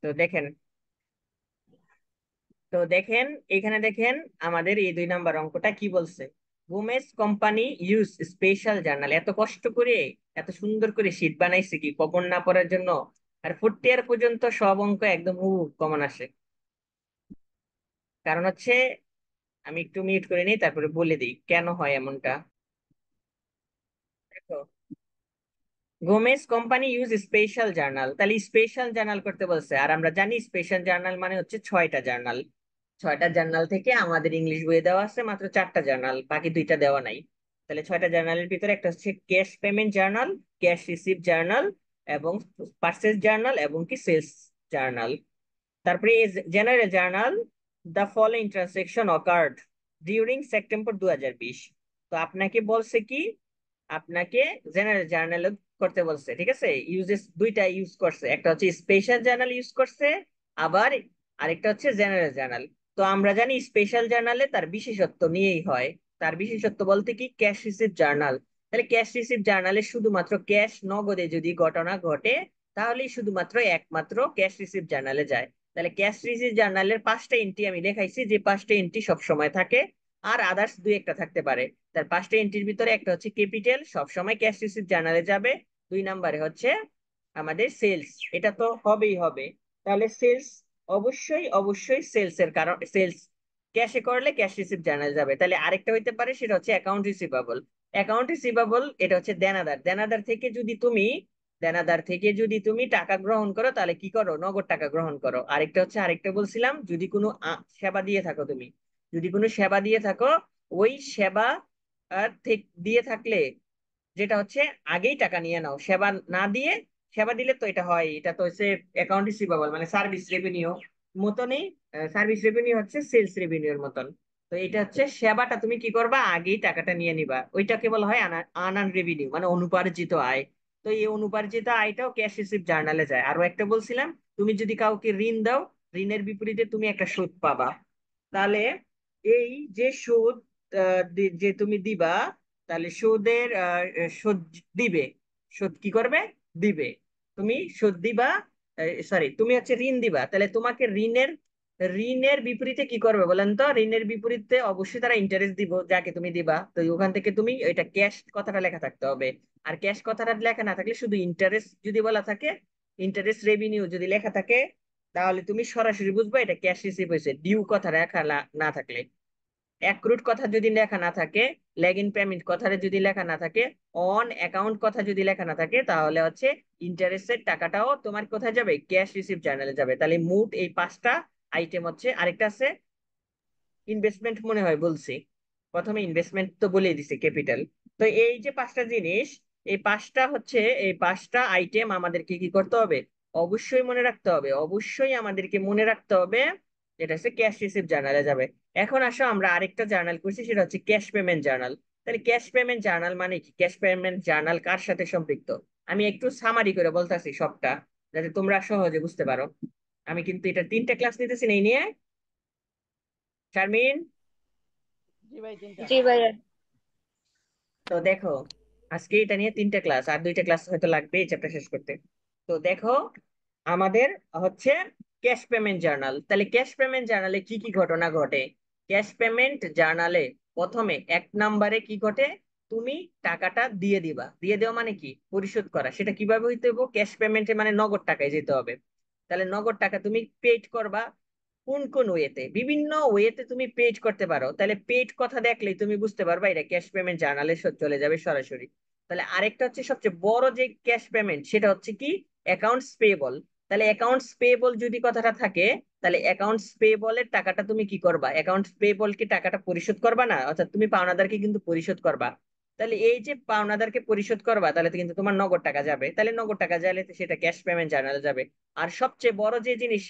তো দেখেন, এখানে দেখেন আমাদের এই 2 নাম্বার অঙ্কটা কি বলছে। Gomez company use special journal, এত কষ্ট করে এত সুন্দর করে শীট বানাইছে কি কপন না পড়ার জন্য। আর 4th ইয়ার পর্যন্ত সব অঙ্ক একদম কমন আসে। কারণ হচ্ছে, আমি একটু মিউট করে নিই তারপরে বলে দিই কেন হয় এমনটা। দেখো, Gomez company use special journal, তাহলে স্পেশাল জার্নাল করতে বলছে। আর আমরা জানি স্পেশাল জার্নাল মানে হচ্ছে 6টা জার্নাল। 6টা জার্নাল থেকে আমাদের ইংলিশ বইয়ে দেওয়া আছে মাত্র 4টা জার্নাল, বাকি 2টা দেওয়া নাই। তাহলে 6টা জার্নালের ভিতরে একটা হচ্ছে cash payment journal, cash receive journal, এবং পার্সেস জার্নাল, এবং কি সেলস জার্নাল। তারপরে general journal, the following transaction occurred during September 2020। তো আপনাকে বলছে কি, আপনাকে জেনারেল জার্নাল করতে বলছে, ঠিক আছে। ইউজেস দুইটা ইউজ করছে, একটা হচ্ছে স্পেশাল জার্নাল ইউজ করছে, আবার আরেকটা হচ্ছে জেনারেল জার্নাল। তো আমরা জানি স্পেশাল জার্নালে তার বিশেষত্ব নিয়েই হয়। তার বিশেষত্ব বলতে কি, ক্যাশ রিসিভ জার্নাল। তাহলে ক্যাশ রিসিভ জার্নালে শুধুমাত্র ক্যাশ নগদে যদি ঘটনা ঘটে, তাহলেই শুধুমাত্র একমাত্র ক্যাশ রিসিভ জার্নালে যায়। তাহলে ক্যাশ রিসিভ জার্নালের 5টা এন্ট্রি আমি দেখাইছি, যে 5টা এন্ট্রি সব সময় থাকে, আর আদার্স 2-1টা থাকতে পারে। তার 5টা এন্ট্রির ভিতরে একটা হচ্ছে ক্যাপিটাল, সব সময় ক্যাশ রিসিভ জার্নালে যাবে। 2 নাম্বারে হচ্ছে আমাদের সেলস, এটা তো হবেই হবে। তাহলে সেলস, অবশ্যই অবশ্যই সেলস এর কারণ, সেলস ক্যাশে করলে ক্যাশ রিসিভ জার্নাল যাবে। তাহলে আরেকটা হইতে পারে, সেটা হচ্ছে অ্যাকাউন্ট রিসিভেবল। অ্যাকাউন্ট রিসিভেবল এটা হচ্ছে দেনাদার। দেনাদার থেকে যদি তুমি টাকা গ্রহণ করো, তাহলে কি করো, নগদ টাকা গ্রহণ করো। আরেকটা বলছিলাম, যদি কোনো সেবা দিয়ে থাকো তুমি, যদি কোনো সেবা দিয়ে থাকো, ওই সেবা দিয়ে থাকলে, যেটা হচ্ছে আগেই টাকা নিয়ে নাও, সেবা না দিয়ে। সেবা দিলে তো এটা হয়, এটা তো হচ্ছে অ্যাকাউন্ট রিসিভেবল মানে সার্ভিস রেভিনিউ মতনই। সার্ভিস রেভিনিউ হচ্ছে সেলস রেভিনিউর মতন। তো এটা হচ্ছে সেবাটা তুমি কি করবা, আগেই টাকাটা নিয়ে নিবা, ওইটাকে বলা হয় আনান রেভিনিউ মানে অনুপার্জিত আয়। তো এই অনুপার্জিত আয়টাও ক্যাশ রিসিভ জার্নালে যায়। আরো একটা বলছিলাম, তুমি যদি কাউকে ঋণ দাও, ঋণের বিপরীতে তুমি একটা সুদ পাবা। তাহলে এই যে সুদ যে তুমি দিবা, তাহলে সুদের সুদ দিবে, সুদ কি করবে, দিবে। তুমি সুদ দিবা, সরি, তুমি হচ্ছে ঋণ দিবা, তাহলে তোমাকে ঋণের বিপরীতে কি করবে বলেন তো। ঋণের বিপরীতে অবশ্যই তারা ইন্টারেস্ট দিব, যাকে তুমি দিবা। তো ওখান থেকে তুমি এটা ক্যাশ কথাটা লেখা থাকতে হবে। আর ক্যাশ কথাটা লেখা না থাকলে, শুধু ইন্টারেস্ট যদি বলা থাকে, ইন্টারেস্ট রেভিনিউ যদি লেখা থাকে, তাহলে তুমি সরাসরি বুঝবে এটা ক্যাশ রিসিভ হয়েছে, ডিউ কথা লেখা না থাকলে। অ্যাক্রুড কথা যদি লেখা না থাকে, লেগ ইন পেমেন্ট কথাটা যদি লেখা না থাকে, অন অ্যাকাউন্ট কথা যদি লেখা না থাকে, তাহলে হচ্ছে ইন্টারেস্টের টাকাটাও তোমার কোথায় যাবে, ক্যাশ রিসিভ জার্নালে যাবে। তাহলে মোট এই 5টা আইটেম হচ্ছে। আরেকটা আছে ইনভেস্টমেন্ট, মনে হয় বলছি, প্রথমে ইনভেস্টমেন্ট তো বলেই দিছে, ক্যাপিটাল। তো এই যে 5টা জিনিস, এই 5টা আইটেম আমাদেরকে কি করতে হবে, অবশ্যই মনে রাখতে হবে, অবশ্যই আমাদেরকে মনে রাখতে হবে, যেটা হচ্ছে ক্যাশ রিসিভ জার্নালে যাবে। এখন আসো, আমরা আরেকটা জার্নাল করছি, সেটা হচ্ছে ক্যাশ পেমেন্ট জার্নাল। তাহলে ক্যাশ পেমেন্ট জার্নাল মানে কি, ক্যাশ পেমেন্ট জার্নাল কার সাথে সম্পৃক্ত, আমি একটু সামারি করে বলতেছি সবটা, যাতে তোমরা সহজে বুঝতে পারো। আমি কিন্তু এটা 3টে ক্লাস নিতেছি এই নিয়ে। শারমিন, জি ভাই, তিনটা। জি ভাইয়া। তো দেখো, আজকে এটা নিয়ে 3টে ক্লাস, আর 2টা ক্লাস হয়তো লাগবে এই চ্যাপ্টার শেষ করতে। তো দেখো, আমাদের হচ্ছে ক্যাশ পেমেন্ট জার্নাল। তাহলে ক্যাশ পেমেন্ট জার্নালে কি কি ঘটনা ঘটে। ক্যাশ পেমেন্ট জার্নালে প্রথমে 1 নাম্বারে কি ঘটে, তুমি টাকাটা দিয়ে দিবা। দিয়ে দেওয়া মানে কি, পরিশোধ করা। সেটা কিভাবে হইতে হবে, ক্যাশ পেমেন্টে মানে নগদ টাকায় যেতে হবে। তাহলে নগদ টাকা তুমি পেড করবা। কোন কোন ওয়েতে, বিভিন্ন ওয়েতে তুমি পেড করতে পারো। তাহলে পেড কথা দেখলেই তুমি বুঝতে পারবা এটা ক্যাশ পেমেন্ট জার্নালে চলে যাবে সরাসরি। তাহলে আরেকটা হচ্ছে সবচেয়ে বড় যে ক্যাশ পেমেন্ট, সেটা হচ্ছে কি, অ্যাকাউন্টস পেয়েবল। তাহলে অ্যাকাউন্টস পেয়েবল যদি কথাটা থাকে, তাহলে অ্যাকাউন্টস পেয়েবলের টাকাটা তুমি কি করবা, অ্যাকাউন্টস পেয়েবল কি টাকাটা পরিশোধ করবা না, অর্থাৎ তুমি পাওনাদারকে কিন্তু পরিশোধ করবা। তাহলে এই যে পাওনাদারকে পরিশোধ করবা, তাহলে তো কিন্তু তোমার নগদ টাকা যাবে। তাহলে নগদ টাকা যাইলে তো সেটা ক্যাশ পেমেন্ট জার্নালে যাবে। আর সবচেয়ে বড় যে জিনিস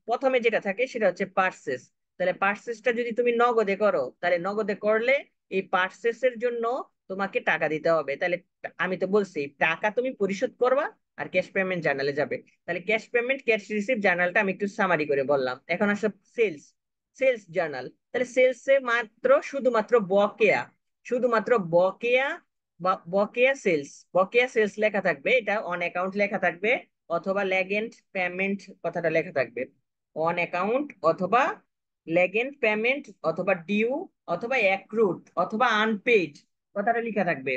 প্রথমে যেটা থাকে, সেটা হচ্ছে পার্সেস। তাহলে পার্সেসটা যদি তুমি নগদে করো, তাহলে নগদে করলে এই পার্সেসের জন্য তোমাকে টাকা দিতে হবে। তাহলে আমি তো বলছি টাকা তুমি পরিশোধ করবা, আর ক্যাশ পেমেন্ট জার্নালে যাবে। তাহলে ক্যাশ পেমেন্ট, ক্যাশ রিসিভ জার্নালটা আমি একটু সামারি করে বললাম। এখন আসলে সেলস, সেলস জার্নাল। তাহলে সেলসে মাত্র শুধুমাত্র বকেয়া, শুধুমাত্র বকেয়া বা বকেয়া সেলস লেখা থাকবে, এটা অন অ্যাকাউন্ট লেখা থাকবে। অথবা ল্যাগেন্ড পেমেন্ট কথাটা লেখা থাকবে। অন অ্যাকাউন্ট অথবা ল্যাগেন্ড পেমেন্ট অথবা ডিউ অথবা অ্যাক্রুড অথবা আনপেড কথাটা লেখা থাকবে,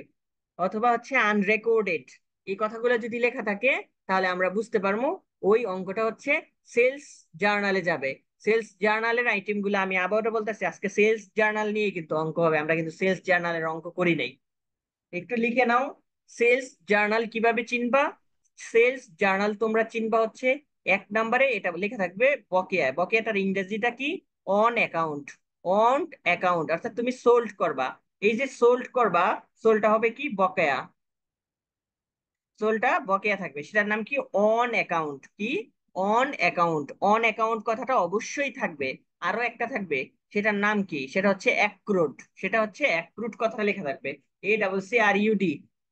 অথবা হচ্ছে আনরেকর্ডেড। এই কথাগুলো যদি লেখা থাকে তাহলে আমরা বুঝতে পারবো ওই অঙ্কটা হচ্ছে সেলস জার্নালে যাবে। সেলস জার্নালের আইটেম গুলো আমি আবারও বলতেছি, আজকে সেলস জার্নাল নিয়ে কিন্তু অঙ্ক হবে, আমরা কিন্তু সেলস জার্নালের অঙ্ক করি নাই। একটু লিখে নাও, সেলস জার্নাল কিভাবে চিনবা। সেলস জার্নাল তোমরা চিনবা হচ্ছে, এক নম্বরে এটা লেখা থাকবে বকেয়া। বকেয়াটার ইংরেজিটা কি? On account. অন অ্যাকাউন্ট অর্থাৎ তুমি সোল্ড করবা, এই যে সোল্ড করবা, সোলটা হবে কি? বকেয়া। সোলটা বকেয়া থাকবে, সেটার নাম কি? On account. কি? On account. অন অ্যাকাউন্ট কথাটা অবশ্যই থাকবে। আরো একটা থাকবে, সেটার নাম কি? সেটা হচ্ছে অ্যাক্রুড। সেটা হচ্ছে অ্যাক্রুড কথাটা লেখা থাকবে, ACCRUD।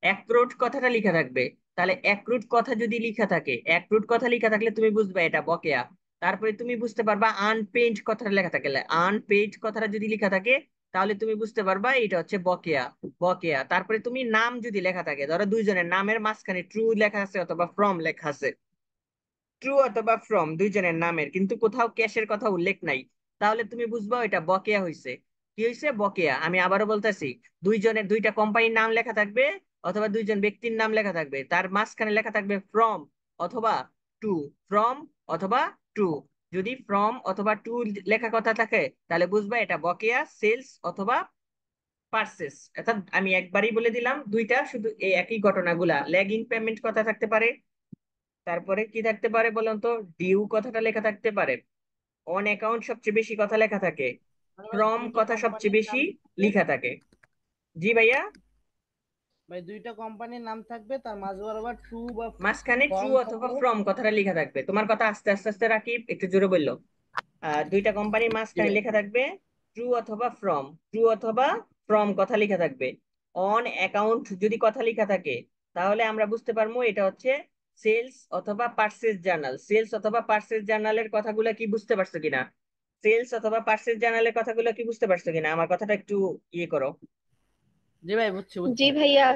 অ্যাক্রুড কথাটা লেখা থাকবে। তাহলে অ্যাক্রুড কথা যদি লেখা থাকে, অ্যাক্রুড কথা লেখা থাকলে তুমি বুঝবে এটা বকেয়া। তারপরে তুমি বুঝতে পারবা আনপেইড কথাটা লেখা থাকে, আনপেইড কথাটা যদি লেখা থাকে তাহলে তুমি বুঝতে পারবা এটা হচ্ছে বকেয়া। বকেয়া। তারপরে তুমি নাম যদি লেখা থাকে, ধরো দুইজনের নামের মাঝখানে ট্রু লেখা আছে অথবা ফ্রম লেখা আছে, ট্রু অথবা ফ্রম দুইজনের নামের, কিন্তু কোথাও ক্যাশের কথা উল্লেখ নাই, তাহলে তুমি বুঝবা এটা বকেয়া হয়েছে। কি হয়েছে? বকেয়া। আমি আবারও বলতেছি, দুইজনের দুইটা কোম্পানির নাম লেখা থাকবে অথবা দুইজন ব্যক্তির নাম লেখা থাকবে, তার মাঝখানে লেখা থাকবে ফ্রম অথবা টু। ফ্রম অথবা টু। যদি ফ্রম অথবা টু লেখা কথা থাকে তাহলে বুঝবা এটা বকেয়া, সেলস অথবা পার্সেস। অর্থাৎ আমি একবারই বলে দিলাম দুইটা, শুধু এই একই ঘটনাগুলা। ল্যাগিং পেমেন্ট কথা থাকতে পারে, তারপরে কি থাকতে পারে বলুন তো? ডিউ কথাটা লেখা থাকতে পারে। অন অ্যাকাউন্ট সবচেয়ে বেশি কথা লেখা থাকে। মানে ভাই ফ্রম দুইটা কথা সবচেয়ে কোম্পানির বেশি নাম থাকবে। লেখা থাকে। জি ভাইয়া। ভাই দুইটা কোম্পানির নাম থাকবে, তার মাঝ বরাবর ট্রু বা মাঝখানে ট্রু ফর্ম অথবা থাকবে। ফ্রম কথাটা লেখা থাকবে। তোমার কথা আস্তে আস্তে আস্তে রাখি, একটু জোরে বললো। দুইটা কোম্পানির জি মাঝখানে ভাই। লেখা থাকবে ট্রু অথবা ফ্রম। ট্রু অথবা ফ্রম কথা লেখা থাকবে। অন অ্যাকাউন্ট যদি কথা লেখা থাকে তাহলে আমরা বুঝতে পারবো এটা হচ্ছে সেলস অথবা পার্সেস জার্নাল। সেলস অথবা পার্সেস জার্নালের কথাগুলো কি বুঝতে পারছো কিনা? সেলস অথবা পার্সেস জার্নালের কথাগুলো কি বুঝতে পারছো কিনা? আমার কথাটা একটু ইয়ে করো। জি ভাই, বুঝছি বুঝছি। জি ভাইয়া।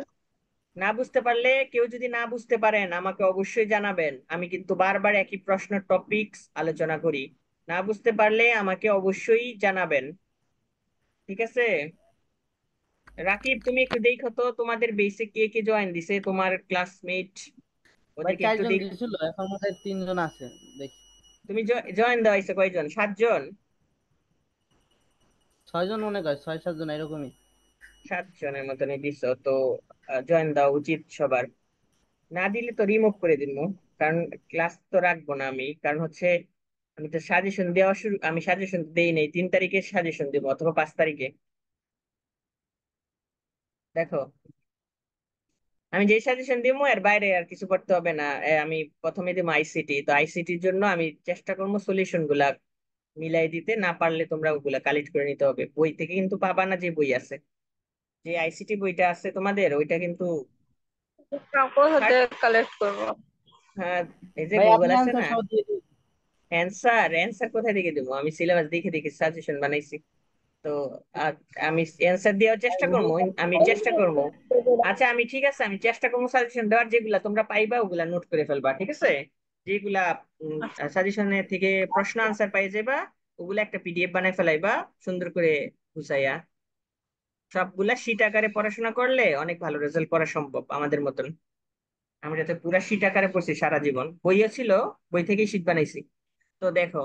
না বুঝতে পারলে, কেউ যদি না বুঝতে পারেন আমাকে অবশ্যই জানাবেন, আমি কিন্তু বারবার একই প্রশ্ন টপিকস আলোচনা করি। না বুঝতে পারলে আমাকে অবশ্যই জানাবেন, ঠিক আছে? রাকিব, তুমি একটু দেখো তো তোমাদের বেসে কে কে জয়েন দিছে, তোমার ক্লাসমেট, ভাই ওদেরকে একটু 4 জন দেখ। দিছিল, এখন মনে হয় 3 জন আছে। দেখি। তুমি জয়েন দেওয়া হয়েছে কয়জন? 7 জন? 6 জন মনে হয়, 6-7 জন এরকমই। 7 জনের মতনই দিছো তো। জয়েন দেওয়া উচিত সবার। না দিলে তো রিমুভ করে দিব, কারণ ক্লাস তো রাখবো না আমি, কারণ হচ্ছে আমি তো সাজেশন দেওয়া শুরু, আমি সাজেশন দেই নাই, 3 তারিখে সাজেশন দেবো অথবা 5 তারিখে। দেখো, আমি যে সাজেশন দিব এর বাইরে আর কিছু করতে হবে না। আমি প্রথমে দিব আইসিটি, তো আইসিটির জন্য আমি চেষ্টা করবো সলিউশন গুলা মিলাই দিতে, না পারলে তোমরা ওগুলা কালেক্ট করে নিতে হবে বই থেকে, কিন্তু পাবা না যে বই আছে, যে আইসিটি বইটা আছে তোমাদের ওইটা কিন্তু কাপড় হতে থার্ড। কালেক্ট করবো। হ্যাঁ, এই যে ভাই গুগল আপনি আছে আনসার না। সহ দিয়ে দিন। অ্যান্সার অ্যান্সার কোথায় দেখে দেবো? আমি সিলেবাস দেখে দেখে সাজেশন বানাইছি তো। আ- আমি অ্যান্সার দেওয়ার ভাই চেষ্টা গুগল করবো, আমি সার্চ চেষ্টা করবো। আচ্ছা, আমি ঠিক আছে, আমি চেষ্টা করবো সাজেশন দেওয়ার, যেগুলা তোমরা পাইবা ওগুলা নোট করে ফেলবা, ঠিক আছে? যেগুলা সাজেশনের থেকে প্রশ্ন আনসার পাই যাবা, ওগুলা একটা পিডিএফ বানাই ফেলাইবা সুন্দর করে গুছাইয়া। সবগুলা শীট আকারে পড়াশোনা করলে অনেক ভালো রেজাল্ট করা সম্ভব আমাদের মতন। আমি যাতে পুরা শীট আকারে পড়ছি সারা জীবন, বইও ছিল, বই থেকেই শীট বানাইছি। তো দেখো,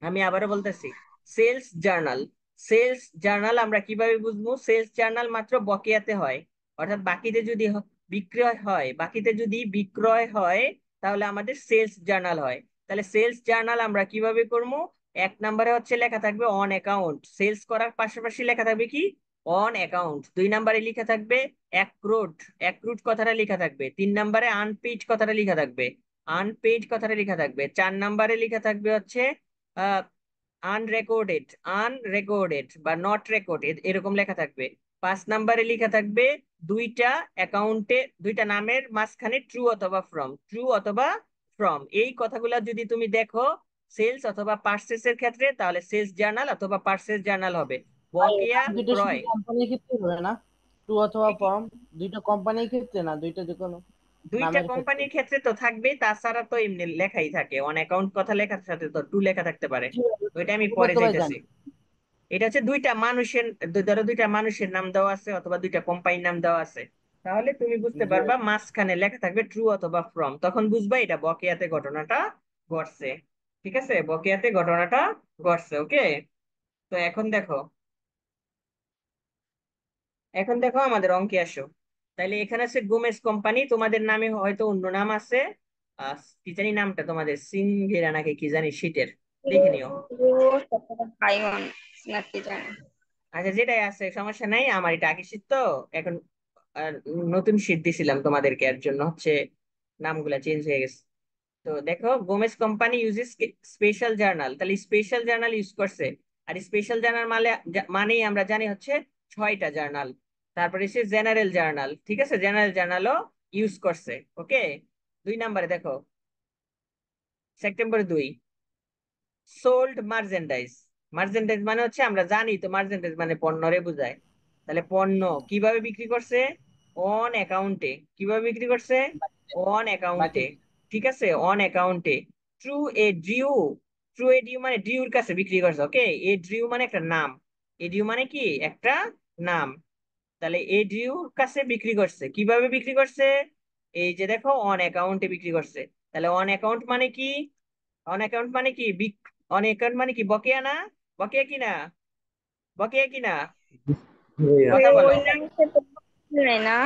আমি আবারও বলতেছি, সেলস জার্নাল। সেলস জার্নাল আমরা কিভাবে বুঝবো? সেলস জার্নাল মাত্র বকেয়াতে হয়, অর্থাৎ বাকিতে যদি বিক্রয় হয়, বাকিতে যদি বিক্রয় হয় তাহলে আমাদের সেলস জার্নাল হয়। তাহলে সেলস জার্নাল আমরা কিভাবে করবো? এক নম্বরে হচ্ছে লেখা থাকবে অন অ্যাকাউন্ট, সেলস করার পাশাপাশি লেখা থাকবে কি? On account. 2 নম্বরে লেখা থাকবে অ্যাক্রুড, অ্যাক্রুড কথাটা লেখা থাকবে। 3 নম্বরে আনপেইড কথাটা লেখা থাকবে, আনপেইড কথাটা লেখা থাকবে। 4 নম্বরে লেখা থাকবে হচ্ছে আনরেকর্ডেড, আনরেকর্ডেড বা নট রেকর্ডেড এরকম লেখা থাকবে। 5 নম্বরে লেখা থাকবে দুইটা অ্যাকাউন্টে, দুইটা নামের মাঝখানে ট্রু অথবা ফ্রম, ট্রু অথবা ফ্রম। এই কথাগুলো যদি তুমি দেখো সেলস অথবা পার্সেস এর ক্ষেত্রে, তাহলে সেলস জার্নাল অথবা পার্সেস জার্নাল হবে। ভাই বকেয়া দুইটা শুধু ক্রয়। কোম্পানির ক্ষেত্রে হবে না? ট্রু অথবা কি কি? ফর্ম দুইটা কোম্পানির ক্ষেত্রে না, দুইটা যে কোনো? দুইটা নামের ক্ষেত্রে। কোম্পানির ক্ষেত্রে তো থাকবে, তাছাড়া তো এমনি লেখাই থাকে, অন অ্যাকাউন্ট কথা লেখার সাথে তো টু লেখা থাকতে পারে। জি, ওইটা আমি ওগুলো পরে তো ভাই যাইতেছি। জানি। এটা হচ্ছে দুইটা মানুষের, ধরো দুইটা মানুষের নাম দেওয়া আছে অথবা দুইটা কোম্পানির নাম দেওয়া আছে, তাহলে তুমি বুঝতে জি পারবা ভাই। মাঝখানে লেখা থাকবে ট্রু অথবা ফ্রম, তখন বুঝবা এটা বকেয়াতে ঘটনাটা ঘটছে। ঠিক আছে, বকেয়াতে ঘটনাটা ঘটছে। ওকে, তো এখন দেখো আমাদের অঙ্কে আসো। তাইলে এখানে আছে গোমেজ কোম্পানি, তোমাদের নামে হয়তো অন্য নাম আছে। কি জানি নামটা তোমাদের, সিঙ্গেরা নাকি কি জানি শীটের, দেখে নিও। ভাইমন নাকি জানি। আচ্ছা, যেটাই আছে সমস্যা নাই, আমার এটা আগে শীত তো এখন নতুন শীট দিছিলাম তোমাদেরকে, এর জন্য হচ্ছে নামগুলা চেঞ্জ হয়ে গেছে। তো দেখো, Gomez company uses special journal, তাহলে স্পেশাল জার্নাল ইউজ করছে। আর স্পেশাল জার্নাল মানেই আমরা জানি হচ্ছে 6টা জার্নাল। তারপরে সে জেনারেল জার্নাল, ঠিক আছে, জেনারেল জার্নালও ইউজ করছে। ওকে, 2 নম্বরে দেখো, সেপ্টেম্বর 2, সোল্ড মার্চেন্ডাইজ। মার্চেন্ডাইজ মানে হচ্ছে আমরা জানি তো, মার্চেন্ডাইজ মানে পণ্যরে বোঝায়। তাহলে পণ্য কিভাবে বিক্রি করছে? অন অ্যাকাউন্টে। কিভাবে বিক্রি করছে? অন অ্যাকাউন্টে। বাকিতে। ঠিক আছে, অন অ্যাকাউন্টে। ট্রু এ ডিউ। ট্রু এ ডিউ মানে ডিউর কাছে বিক্রি করছে। ওকে, এ ডিউ মানে একটা নাম। এ ডিউ মানে কি? একটা নাম। তাহলে এ ডিউর কাছে বিক্রি করছে, কিভাবে বিক্রি করছে? এই যে দেখো, অন অ্যাকাউন্টে বিক্রি করছে। তাহলে অন অ্যাকাউন্ট মানে কি? অন অ্যাকাউন্ট মানে কি? অন অ্যাকাউন্ট মানে কি? বকেয়া না? বকেয়া কি না? বকেয়া কি না? ভাইয়া। কথা বলো। ওই নামটা তো নাই না।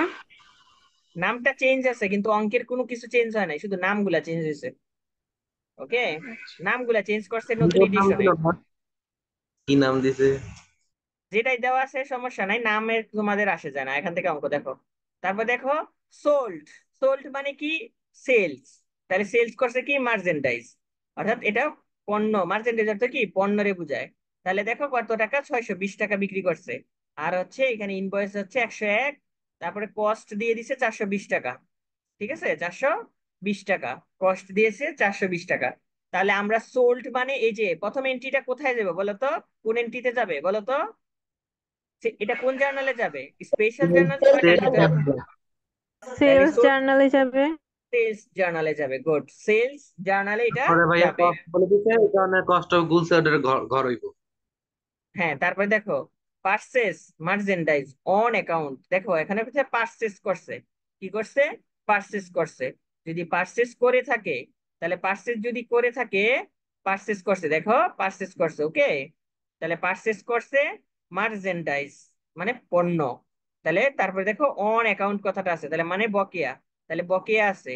নামটা চেঞ্জ আছে কিন্তু অঙ্কের কোনো কিছু চেঞ্জ হয় নাই, শুধু নামগুলা চেঞ্জ হয়েছে। ওকে, নামগুলা চেঞ্জ করছে নতুন সুন্দর নাম এডিশনে। দিল না? কি নাম দিছে? যেটাই দেওয়া আছে সমস্যা নাই, নামের তোমাদের আসে যায় না, এখান থেকে অঙ্ক দেখো। তারপর দেখো, সোল্ড। সোল্ড মানে কি? সেলস। তাহলে সেলস করছে কি? মার্চেন্ডাইজ। অর্থাৎ এটা পণ্য, মার্চেন্ডাইজ অর্থ কি? পণ্যরে বোঝায়। তাহলে দেখো কত টাকা, 620 টাকা বিক্রি করছে। আর হচ্ছে এখানে ইনভয়েস হচ্ছে 101, তারপরে কস্ট দিয়ে দিছে 420 টাকা। ঠিক আছে, 420 টাকা কস্ট দিয়েছে, 420 টাকা। তাহলে আমরা সোল্ড মানে এই যে প্রথম এন্ট্রিটা কোথায় যাবে বলো তো? কোন এন্ট্রিতে যাবে বলো তো? এটা কোন জার্নালে যাবে? স্পেশাল জার্নাল 6টার ভিতরে। তাহলে সেলস জার্নালে যাবে। সেলস জার্নালে যাবে। গুড, সেলস জার্নালে এটা পরে ভাইয়া যাবে। কষ্ট বলে দিছে, এই কারণে কষ্ট গুলছে ওদের ঘর ঘর হইব। হ্যাঁ, তারপরে দেখো, পারচেস মার্চেন্ডাইজ অন অ্যাকাউন্ট। দেখো এখানে হচ্ছে পারচেস করছে। কি করছে? পারচেস করছে। যদি পারচেস করে থাকে, তাহলে পারচেস যদি করে থাকে, পারচেস করছে, দেখো পারচেস করছে। ওকে, তাহলে পারচেস করছে মার্চেন্ডাইজ মানে পণ্য। তাহলে তারপরে দেখো অন অ্যাকাউন্ট কথাটা আছে, তাহলে মানে বকেয়া। তাহলে বকেয়া আছে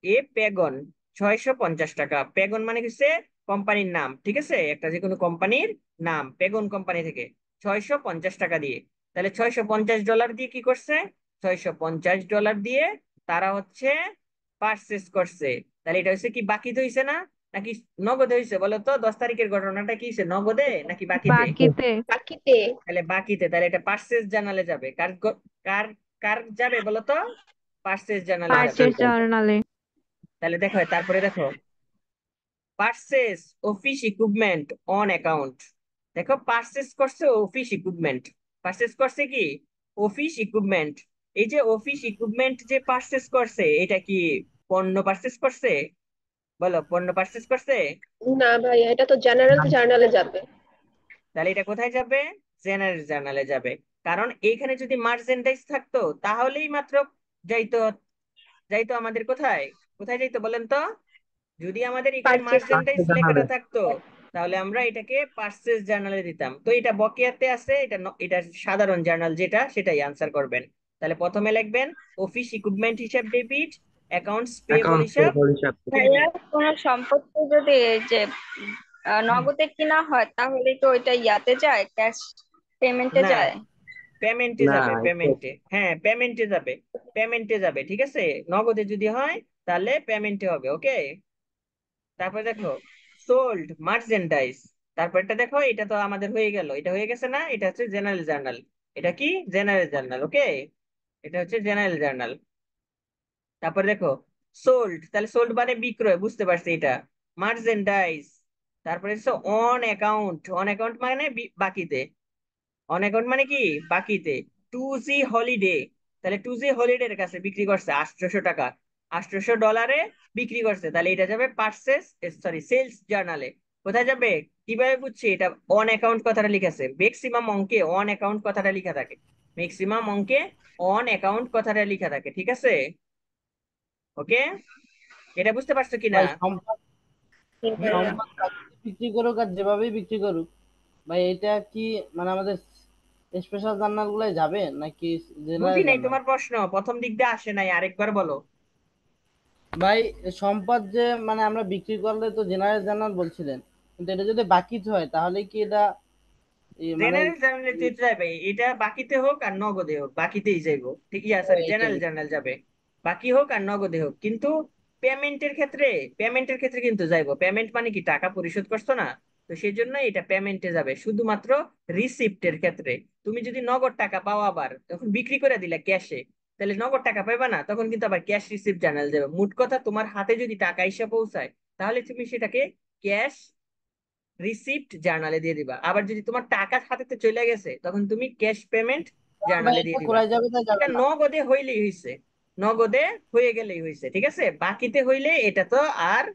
এ পেগন 650 টাকা। পেগন মানে হচ্ছে কোম্পানির নাম, ঠিক আছে, একটা যে কোনো কোম্পানির নাম, পেগন কোম্পানি থেকে 650 টাকা দিয়ে। তাহলে $650 দিয়ে কি করছে? $650 দিয়ে তারা হচ্ছে পারচেস করছে। তাহলে এটা হচ্ছে কি বাকিতে হইছে না, নাকি নগদে হইছে বলো তো? 10 তারিখের ঘটনাটা কি হইছে, নগদে নাকি বাকিতে? বাকিতে। বাকিতে। তাহলে বাকিতে, তাহলে এটা পার্সেস জার্নালে যাবে। কার কার যাবে বলো তো? পার্সেস জার্নালে যাবে। পারচেস জার্নালে। তাহলে দেখো, তারপরে দেখো, purchase office equipment on account. দেখো পার্সেস করছে অফিস ইকুইপমেন্ট। পার্সেস করছে কি? Office equipment. এই যে অফিস ইকুইপমেন্ট যে পার্সেস করছে, এটা কি পণ্য পার্সেস করছে? বলো, পণ্য পার্সেস করছে? না ভাইয়া, এটা তো জেনারেল জার্নালে যাবে। তাহলে এটা কোথায় যাবে? জেনারেল জার্নালে যাবে। কারণ এইখানে যদি মার্চেন্ডাইজ থাকতো তাহলেই মাত্র যাইতো। যাইতো আমাদের কোথায়? কোথায় যাইতো বলেন তো? যদি আমাদের এখানে পারচেস। মার্চেন্ডাইজ জানাবে। লেখাটা থাকতো, তাহলে আমরা এটাকে পার্সেস জার্নালে দিতাম। তো এটা বকেয়াতে আছে, এটা এটা সাধারণ জার্নাল যেটা, সেটাই আনসার করবেন। তাহলে প্রথমে লিখবেন অফিস ইকুইপমেন্ট হিসাব ডেবিট, অ্যাকাউন্টস পেয়েবল অ্যাকাউন্ট হিসাব হিসাব। ভাইয়া ক্রেডিট। কোনো সম্পত্তি যদি এই যে নগদে কিনা হয় তাহলে তো ওইটা ইয়াতে যায়, ক্যাশ পেমেন্টে না, যায়। পেমেন্টে না, যাবে, পেমেন্টে, হ্যাঁ পেমেন্টে যাবে। পেমেন্টে যাবে, ঠিক আছে। নগদে যদি হয় তাহলে পেমেন্টে হবে। ওকে, তারপর দেখো, সোল্ড মার্চেন্ডাইজ। তারপরটা দেখো, এটা তো আমাদের হয়ে গেল, এটা হয়ে গেছে না? এটা হচ্ছে জেনারেল জার্নাল। এটা কি? General journal. ওকে, এটা হচ্ছে জেনারেল জার্নাল। তারপর দেখো, সোল্ড, তাহলে সোল্ড মানে বিক্রয়, বুঝতে পারছি এটা। মার্চেন্ডাইজ, তারপরে হচ্ছে অন অ্যাকাউন্ট। অন অ্যাকাউন্ট মানে বাকিতে। অন অ্যাকাউন্ট মানে কি? বাকিতে। 2G হলিডে, তাহলে 2G হলিডের কাছে বিক্রি করছে 800 টাকা। $800 বিক্রি করছে, তাহলে এটা যাবে পার্সেস সরি সেলস জার্নালে। কোথায় যাবে? কিভাবে বুঝছি? এটা অন অ্যাকাউন্ট কথাটা লিখেছে, ম্যাক্সিমাম অঙ্কে অন অ্যাকাউন্ট কথাটা লিখা থাকে, ম্যাক্সিমাম অঙ্কে অন অ্যাকাউন্ট কথাটা লিখা থাকে, ঠিক আছে? ওকে, এটা বুঝতে পারছো কিনা? ভাই সম্পদ হুম, সম্পদ বাকিতে বিক্রি করুক আর যেভাবেই বিক্রি করুক, ভাই এটা কি মানে আমাদের স্পেশাল জার্নাল গুলাই যাবে নাকি বুঝি জেনারেল নাই জার্নাল? তোমার প্রশ্ন, প্রথম দিক দিয়ে আসে নাই, আরেকবার বলো। ভাই সম্পদ যে মানে আমরা বিক্রি করলে তো জেনারেল জার্নাল বলছিলেন, কিন্তু এটা যদি বাকিতে হয় তাহলে কি এটা মানে জেনারেল জার্নালে যাবে, এটা বাকিতে হোক আর নগদে হোক, বাকিতেই যাইবো, ঠিক আছে, সরি এইটাই। জেনারেল জার্নাল যাবে, বাকি হোক আর নগদে হোক। কিন্তু পেমেন্টের ক্ষেত্রে কিন্তু যাইবো। পেমেন্ট মানে কি, টাকা পরিশোধ করছো না, তো সেই জন্য এটা পেমেন্টে যাবে শুধুমাত্র রিসিপ্টের ক্ষেত্রে। তুমি যদি নগদ টাকা পাও আবার তখন বিক্রি করে দিলে ক্যাশে, তাহলে নগদ টাকা পাইবা না, তখন কিন্তু আবার ক্যাশ রিসিপ্ট জার্নাল যাবে। মোট কথা তোমার হাতে যদি টাকা এসে পৌঁছায় তাহলে তুমি সেটাকে ক্যাশ রিসিপ্ট জার্নালে দিয়ে দিবা। আবার যদি তোমার টাকা হাতেতে চলে গেছে তখন তুমি ক্যাশ পেমেন্ট ভাই জার্নালে এটা দিয়ে দিবা। করা যাবে না যাবে এটা না? নগদে হইলেই হইছে, নগদে হয়ে গেলেই হইছে, ঠিক আছে। বাকিতে হইলে এটা তো আর,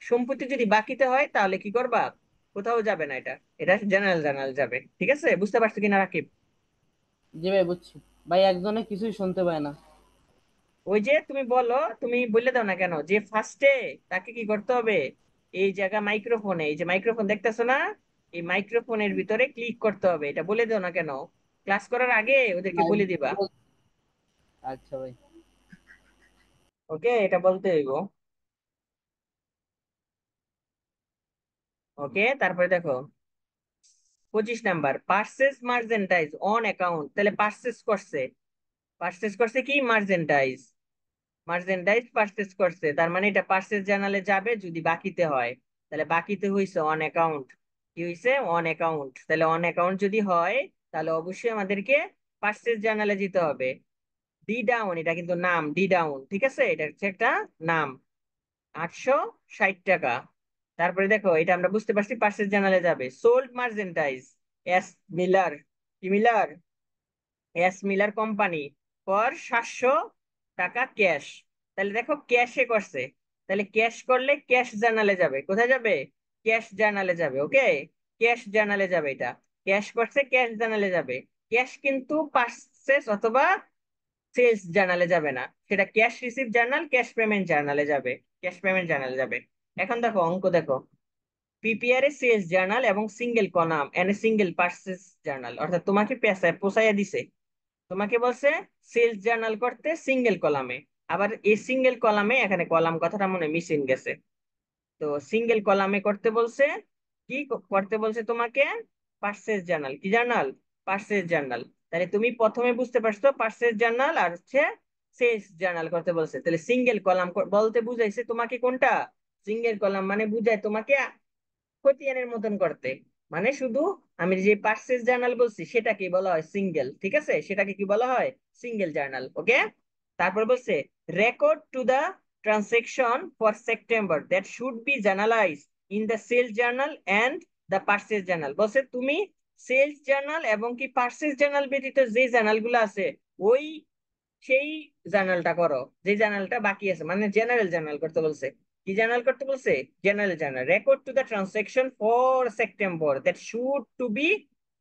সম্পত্তি যদি বাকিতে হয় তাহলে কি করবা? কোথাও যাবে না, এটা এটা জেনারেল জার্নাল যাবে, ঠিক আছে? বুঝতে পারছো কিনা রাকিব? জি ভাই বুঝছি। ভাই একজনে কিছুই শুনতে পায় না। ওই যে তুমি বলো, তুমি বললে দাও না কেন যে ফার্স্টে তাকে কি করতে হবে? এই জায়গা মাইক্রোফোনে, এই যে মাইক্রোফোন দেখতেছো না, এই মাইক্রোফোনের ভিতরে ক্লিক করতে হবে, এটা বলে দাও না কেন? ক্লাস করার আগে ওদেরকে ভাই বলে দিবা। আচ্ছা ভাই। ওকে, এটা বলতে হইব। ওকে, তারপরে দেখো 25 নাম্বার, পার্সেস মার্চেন্টাইজ অন অ্যাকাউন্ট। তাহলে পার্সেস করছে কি? মার্চেন্টাইজ, মার্চেন্ডাইজ পারচেজ করছে, তার মানে এটা পারচেজ জার্নালে যাবে যদি বাকিতে হয়। তাহলে বাকিতে হইছে অন অ্যাকাউন্ট, কি হইছে? On account. তাহলে অন অ্যাকাউন্ট যদি হয় তাহলে অবশ্যই আমাদেরকে পারচেজ জার্নালে যেতে হবে। ডি ডাউন, এটা কিন্তু নাম, ডি ডাউন, ঠিক আছে, এটা হচ্ছে একটা নাম। 860 টাকা। তারপরে দেখো এটা আমরা বুঝতে পারছি পারচেজ জার্নালে যাবে। সোল্ড মার্চেন্টাইজ, এস মিলার, কি Miller? S Miller company, for 700 টাকা ক্যাশ। তাহলে দেখো ক্যাশে করছে, তাহলে ক্যাশ করলে ক্যাশ জার্নালে যাবে। কোথায় যাবে? ক্যাশ জার্নালে যাবে। ওকে, ক্যাশ জার্নালে যাবে, এটা ক্যাশ করছে, ক্যাশ জার্নালে যাবে। ক্যাশ কিন্তু পার্সেস অথবা সেলস জার্নালে যাবে না, সেটা cash receive journal, cash payment জার্নালে যাবে, ক্যাশ পেমেন্ট জার্নালে যাবে। এখন দেখো অঙ্ক দেখো, প্রিপেয়ার এ সেলস জার্নাল এবং single column and single purchase journal, অর্থাৎ তোমাকে পেশায় পোষাইয়া দিছে, তোমাকে বলছে সেলস জার্নাল করতে সিঙ্গেল কলামে। আবার এই সিঙ্গেল কলামে, এখানে কলাম কথাটা মনে মিসিং গেছে, তো সিঙ্গেল কলামে করতে বলছে, কি করতে বলছে তোমাকে? পার্সেস জার্নাল, কি জার্নাল? Purchase journal. তাহলে তুমি প্রথমে বুঝতে পারছো পার্সেস জার্নাল আর হচ্ছে সেলস জার্নাল করতে বলছে, তাহলে সিঙ্গেল কলাম বলতে বুঝাইছে তোমাকে কোনটা? সিঙ্গেল কলাম মানে বুঝায় তোমাকে খতিয়ানের মতন করতে, মানে শুধু আমি যে পার্সেস জার্নাল বলছি সেটাকে বলা হয় সিঙ্গেল, ঠিক আছে, সেটাকে কি বলা হয়? Single journal. ওকে, তারপর বলছে record to the transaction for September that should be journalise in the sales journal and the purchase journal. বলছে তুমি সেলস জার্নাল এবং কি পার্সেস জার্নাল ব্যতীত যে জার্নাল গুলো আছে ওই সেই জার্নালটা করো, যে জার্নালটা বাকি আছে, মানে জেনারেল জার্নাল করতে বলছে। কি জার্নাল করতে বলছে? General journal. Record to the transaction for September that should to be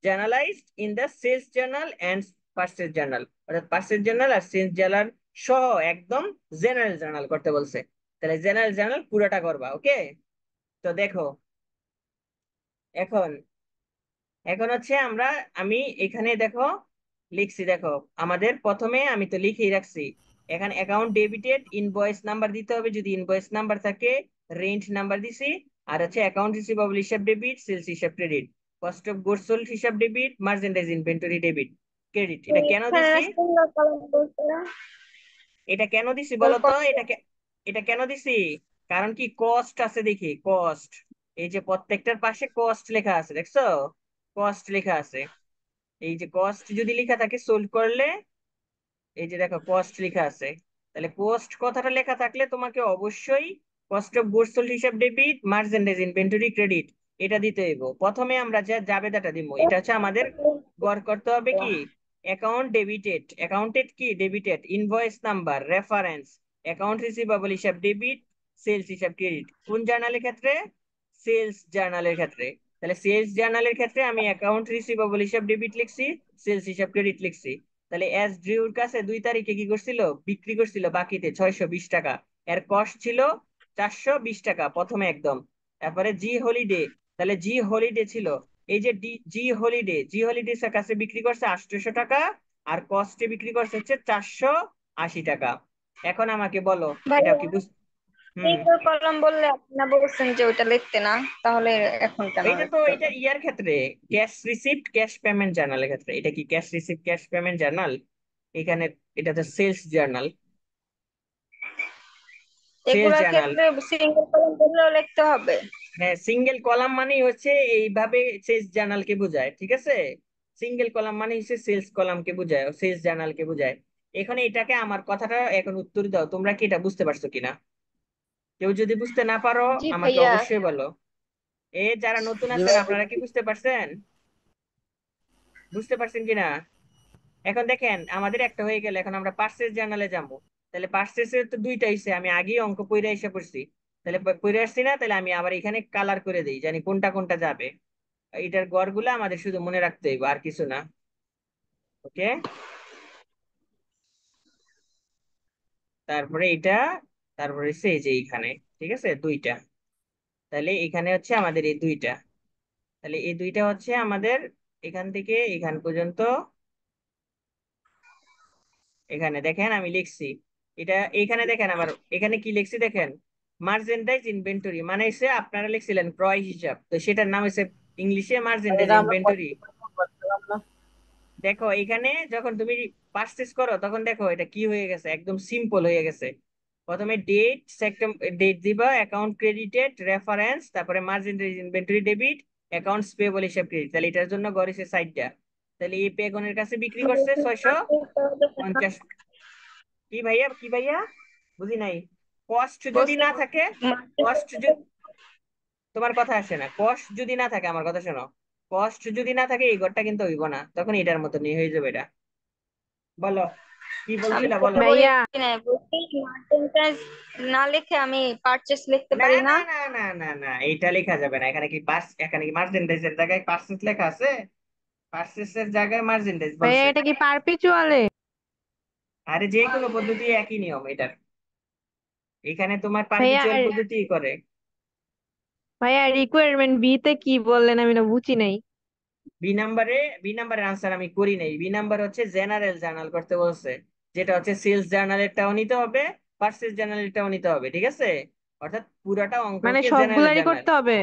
journalised in the sales journal and purchase journal, অর্থাৎ পার্সেস জার্নাল আর সেলস জার্নাল সহ একদম জেনারেল জার্নাল করতে বলছে। তাহলে জেনারেল জার্নাল পুরোটা করবা। ওকে, তো দেখো এখন, এখন হচ্ছে আমরা, আমি এখানে দেখো লিখছি, দেখো আমাদের প্রথমে আমি তো লিখেই রাখছি, এখানে অ্যাকাউন্ট ডেবিটেড, ইনভয়েস নাম্বার দিতে হবে যদি ইনভয়েস নাম্বার থাকে, রেন্ট নাম্বার দিছি, আর হচ্ছে অ্যাকাউন্ট রিসিভেবল হিসাব ডেবিট, সেলস হিসাব credit, cost of goods sold হিসাব debit, merchandise inventory debit, credit. এটা কেন এখানে দিছি? সিঙ্গেল কলাম বলছে না? এটা কেন দিছি বলো তো? এটা কেন দিছি? কারণ কি, কস্ট আছে দেখি, কস্ট, এই যে প্রত্যেকটার পাশে কস্ট লেখা আছে, দেখছো? কস্ট লেখা আছে, এই যে কস্ট যদি লেখা থাকে সোল্ড করলে, এই যে দেখো কস্ট লেখা আছে, তাহলে কস্ট কথাটা লেখা থাকলে তোমাকে অবশ্যই কস্ট অফ গুডস সোল্ড হিসাব ডেবিট, মার্চেন্ডাইজ ইনভেন্টরি ক্রেডিট, এটা দিতে হইব। প্রথমে আমরা যা জাবেদাটা দিব, এটা হচ্ছে আমাদের গড় করতে হবে কি, অ্যাকাউন্ট ডেবিটেড, অ্যাকাউন্টেড কি debited, invoice number, reference, account receivable হিসাব ডেবিট, সেলস হিসাব ক্রেডিট। কোন জার্নালের ক্ষেত্রে? সেলস জার্নালের ক্ষেত্রে। তাহলে সেলস জার্নালের ক্ষেত্রে আমি অ্যাকাউন্ট রিসিভেবল হিসাব ডেবিট লিখছি, সেলস হিসাব ক্রেডিট লিখছি। তাহলে এস ড্রিউর কাছে 2 তারিখে কি করছিল? বিক্রি করছিল বাকিতে 620 টাকা। এর কস্ট ছিল 420 টাকা প্রথমে একদম। তারপরে জি হলিডে, তাহলে জি হলিডে ছিল, এই যে জি হলিডে এর কাছে বিক্রি করছে 800 টাকা, আর কস্টে বিক্রি করছে হচ্ছে 480 টাকা। এখন আমাকে বলো, এটা ভাইয়া কি হুম। সিঙ্গেল কলাম বললে আপনি না বলছেন যে ওটা লিখতে না, তাহলে এখন কেন এটা তো লিখতে এটা হবে? ইয়ার ক্ষেত্রে, ক্যাশ রিসিপ্ট ক্যাশ পেমেন্ট জার্নালের ক্ষেত্রে। এটা কি cash receipt cash payment journal? এখানে এটা তো সেলস জার্নাল, সেলস এগুলোর জার্নাল। ক্ষেত্রে সিঙ্গেল কলাম বললেও লিখতে হবে? হ্যাঁ, সিঙ্গেল কলাম মানেই হচ্ছে এইভাবে সেলস জার্নালকে বোঝায়, ঠিক আছে? সিঙ্গেল কলাম মানে হচ্ছে সেলস কলামকে বোঝায়, সেলস জার্নালকে বোঝায়। এখানে এটাকে আমার কথাটা এখন উত্তর দাও, তোমরা কি এটা বুঝতে পারছো কিনা? কেউ যদি বুঝতে না পারো জি আমাকে ভাইয়া। অবশ্যই বলো। যারা নতুন জি আছেন ভাই, আপনারা কি বুঝতে পারছেন? বুঝতে পারছেন কিনা? এখন দেখেন আমাদের একটা হয়ে গেল, এখন আমরা পার্সেস জার্নালে যাবো। তাহলে পার্সেসের তো 2টা হইছে, আমি আগেই অঙ্ক পড়ে এসে পড়ছি। তাহলে পড়ে আসছি না, তাহলে আমি আবার এখানে কালার করে দিই, জানি কোনটা কোনটা যাবে। এটার গড়গুলো আমাদের শুধু মনে রাখতে হইব, আর কিছু না। ওকে, তারপরে এটা, তারপরে হচ্ছে এই যে এইখানে, ঠিক আছে 2টা। তাহলে এখানে হচ্ছে আমাদের এই 2টা, তাহলে এই 2টা হচ্ছে আমাদের এখান থেকে এখান পর্যন্ত। এখানে দেখেন আমি লিখছি এটা, এখানে দেখেন আবার এখানে কি লিখছি দেখেন, মার্চেন্ডাইজ ইনভেন্টরি মানে হচ্ছে আপনারা লিখছিলেন ক্রয় হিসাব, তো সেটার নাম হচ্ছে ইংলিশে মার্চেন্ডাইজ এটা আমরা ইনভেন্টরি। করছিলাম না? দেখো এখানে যখন তুমি পারচেস করো তখন দেখো এটা কি হয়ে গেছে, একদম সিম্পল হয়ে গেছে। প্রথমে ডেট সেপ্টেম্বর ডেট দিবা, অ্যাকাউন্ট ক্রেডিটেড রেফারেন্স, তারপরে merchandise inventory debit, accounts payable হিসাব ক্রেডিট। তাহলে এটার জন্য গড়েছে 60টা। তাহলে এই পেগনের কাছে বিক্রি করছে 650। কি ভাইয়া, কি ভাইয়া? বুঝি নাই। কস্ট যদি বলছি না থাকে, কস্ট তোমার কথা আসে না, কস্ট যদি না থাকে, আমার কথা শোনো, কস্ট যদি না থাকে এই ঘরটা কিন্তু হইব না, তখন এটার মতো নিয়ে হয়ে যাবে এটা। বলো কি আমি বলছিলা, বলো। এটা বলি ভাইয়া নাই, বলছি মার্চেন্টাইজ না লিখে আমি পারচেস লিখতে না পারি না না? না না না না, এটা লেখা যাবে না। এখানে কি এখানে কি মার্চেন্ডাইজের জায়গায় পার্সেস লেখা আছে? পার্সেসের জায়গায় মার্চেন্ডাইজ ভাইয়া বলছে। এটা কি পারপিচুয়ালে? আরে যে কোনো পদ্ধতি একই নিয়ম এটার, এখানে তোমার ভাইয়া পারপিচুয়াল পদ্ধতি করে। ভাইয়া রিকোয়ারমেন্ট বি তে কি বললেন আমি না বুঝি নাই। বি নাম্বারে, বি নাম্বারের আনসার আমি করি নাই। বি নাম্বার হচ্ছে জেনারেল জার্নাল করতে বলছে, যেটা হচ্ছে সেলস জার্নালেরটাও নিতে হবে, পার্সেস জার্নালেরটাও নিতে হবে, ঠিক আছে? অর্থাৎ পুরাটা মানে অঙ্ককে জেনারেল সবগুলারই জার্নাল করতে হবে?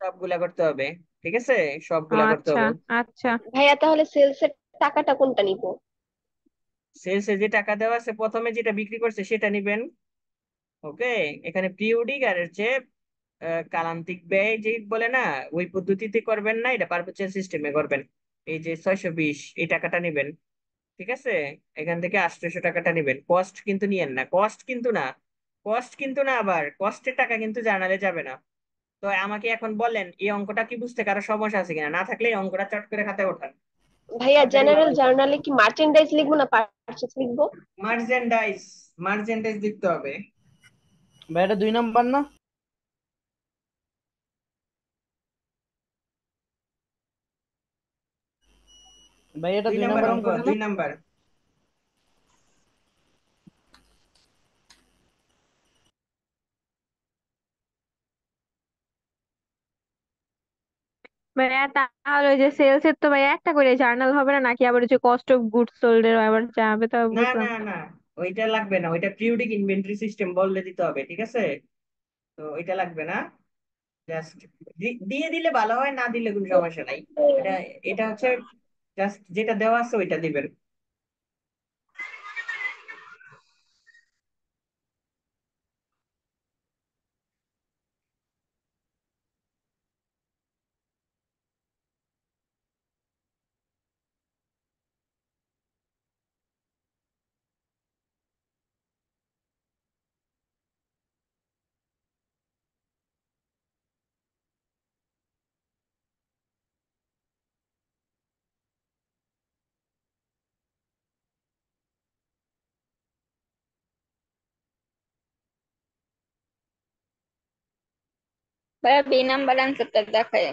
সবগুলা করতে হবে, ঠিক আছে? ও সবগুলা করতে আচ্ছা হবে। আচ্ছা। ভাইয়া তাহলে সেলসের টাকাটা কোনটা নিব? সেলসে যে টাকা দেওয়া আছে প্রথমে যেটা বিক্রি করছে সেটা নিবেন। ওকে, এখানে পিরিয়ডিক আর হচ্ছে কালান্তিক ব্যয় যে বলে না, ওই পদ্ধতিতে করবেন না, এটা পারপেচুয়াল সিস্টেমে করবেন। এই যে 620 এই টাকাটা নিবেন, ঠিক আছে? এখান থেকে 800 টাকাটা নিবেন, কস্ট কিন্তু নিয়েন না, কস্ট কিন্তু না, কস্ট কিন্তু না, আবার কস্টের টাকা কিন্তু জার্নালে যাবে না। তো আমাকে এখন বলেন এই অঙ্কটা কি বুঝতে কারো সমস্যা আছে কিনা? না থাকলে এই অঙ্কটা চট করে খাতায় ওঠান, ভাইয়া তাড়াতাড়ি জেনারেল ওঠান। জার্নালে কি মার্চেন্ডাইজ লিখবো না পারচেস লিখবো? মার্চেন্ডাইজ, মার্চেন্ডাইজ লিখতে হবে। ভাই এটা 2 নাম্বার না? ভাই এটা দুই দুই নাম্বার নাম্বার অঙ্ক, অঙ্কটা না? 2 নাম্বার। ভাইয়া তাহলে ওই যে সেলস এর তো ভাইয়া একটা করে জার্নাল হবে না নাকি? আবার ওই যে কস্ট অফ গুডস সোল্ড এর আবার যাবে, তো না বুঝলাম না না। না, ওইটা লাগবে না, ওইটা পিরিয়ডিক ইনভেন্টরি সিস্টেম বললে দিতে হবে, ঠিক আছে? তো ওইটা লাগবে না, জাস্ট দিয়ে দিলে ভালো হয়, না দিলে কোনো সমস্যা নাই। এটা এটা হচ্ছে জাস্ট যেটা দেওয়া আছে ওইটা দিবেন। ভাইয়া বি নাম্বার অ্যান্সারটা দেখায়।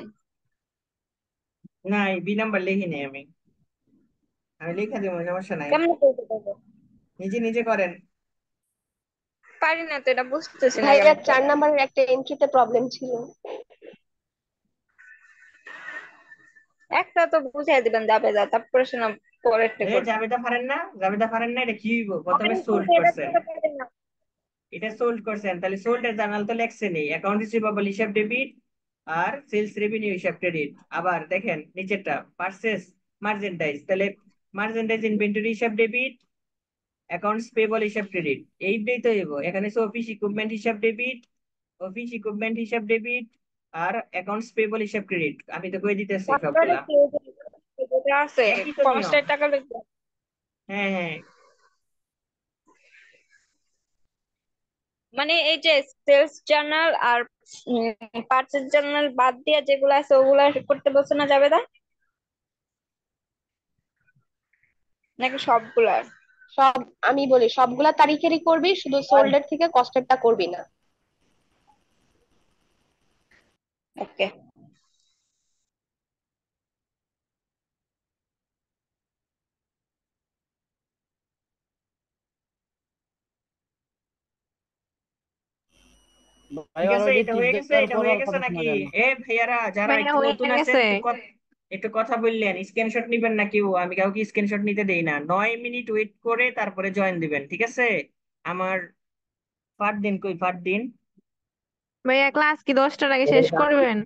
না, এই বি নাম্বার লিখি নেই আমি। আমি লিখে দেবো, সমস্যা নাই। কেমন করতে পারবো? নিজে নিজে করেন। পারি না তো, এটা বুঝতেছি না ভাইয়া কেমন 4 করে। নাম্বারের একটা এন্ট্রিতে প্রবলেম ছিল। একটা তো বুঝাই দিবেন যাবে যা, তারপরে শোনা পরেরটা এ করবো। জাবেদা পারেন না? জাবেদা পারেন না? এটা কি হইব? প্রথমে পারি সোল্ড কিন্তু এটা করছেন। করতে পারি না। এটা সোল্ড করছেন, তাহলে সোল্ডের জার্নাল তো লেখছে নেই। অ্যাকাউন্ট রিসিভেবল হিসাব ডেবিট আর সেলস রেভিনিউ হিসাব ক্রেডিট। আবার দেখেন নিচেরটা পারচেস মার্চেন্ডাইজ, তাহলে মার্চেন্ডাইজ ইনভেন্টরি হিসাব ডেবিট, অ্যাকাউন্টস পেবল হিসাব ক্রেডিট। এইটাই তো হইব। এখানে অফিস ইকুইপমেন্ট হিসাব ডেবিট, অফিস ইকুইপমেন্ট হিসাব ডেবিট আর অ্যাকাউন্টস পেবল হিসাব ক্রেডিট। আমি তো কই দিতেছি তারপরে সবগুলা। কি ওই যেটা আছে একই তো নিয়ম। কষ্টের টাকা লিখবো। হ্যাঁ হ্যাঁ। মানে এই যে সেলস জার্নাল আর পার্চেস জার্নাল বাদ দিয়ে যেগুলো আছে ওগুলা করতে বলছে না যাবে না, নাকি সবগুলা? সব, আমি বলি সবগুলা তারিখেরই করবি, শুধু সোল্ডের থেকে কস্টেরটা করবি না। ওকে। ভাই ঠিক আছে, অলরেডি এটা টিক হয়ে গেছে, দেওয়ার এটা পর হয়ে আর গেছে কথা শোনা নাকি? যায় না। এ ভাইয়ারা যারা ভাইয়া একটু হয়ে নতুন আছেন, গেছে। একটু কথা বললেন, স্ক্রিনশট নিবেন না কেউ। আমি কাউকে স্ক্রিনশট নিতে দেই না। 9 মিনিট ওয়েট করে তারপরে জয়েন দিবেন, ঠিক আছে? আমার ফার দিন কই, ফার দিন। ভাইয়া ক্লাস কি 10টার আগে শেষ করবেন?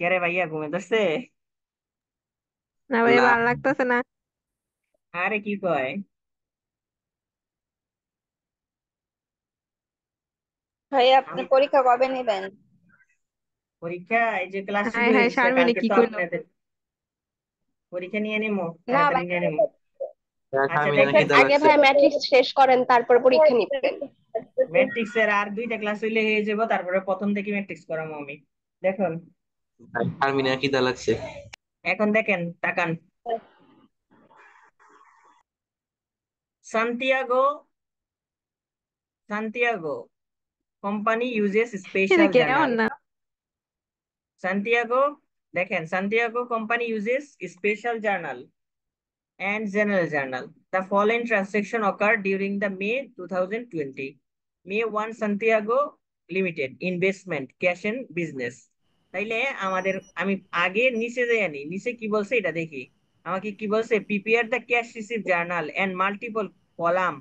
কে রে ভাইয়া, ঘুমে ধরছে? না ভাইয়া, না, ভালো লাগতেছে না। আরে কি কয়? ভাই আপনি আমি পরীক্ষা কবে নেবেন? পরীক্ষা, এই যে ক্লাস শুরু হায় হয়ে হায়, গেছে, শারমিনে কালকে কি তো কইলো? আপনাদের পরীক্ষা নিয়ে নেবো, না তাড়াতাড়ি ভাই, নিয়ে নেবো। দেখা আচ্ছা আমি না দেখেন, খিদা আগে লাগছে। ভাই ম্যাট্রিক্স শেষ করেন, তারপর পরীক্ষা নিবেন। ম্যাট্রিক্স এর আর 2টা ক্লাস হইলে হয়ে যাবো, তারপরে প্রথম থেকে ম্যাট্রিক্স করাবো আমি। দেখুন, আমি না খিদা লাগছে। এখন দেখেন, তাকান। সান্তিয়াগো, সান্তিয়াগো কোম্পানি ইউজেস এটা স্পেশাল কেমন জার্নাল। না? সান্তিয়াগো, দেখেন, Santiago company uses special journal and general journal. The following transaction occurred during the May 2020. May 1 Santiago Limited investment cash and business. তাইলে আমাদের, আমি আগে নিচে যাই, আনি নিচে কি বলছে এটা দেখি। আমাকে কি বলছে? Prepare the cash receive journal and multiple column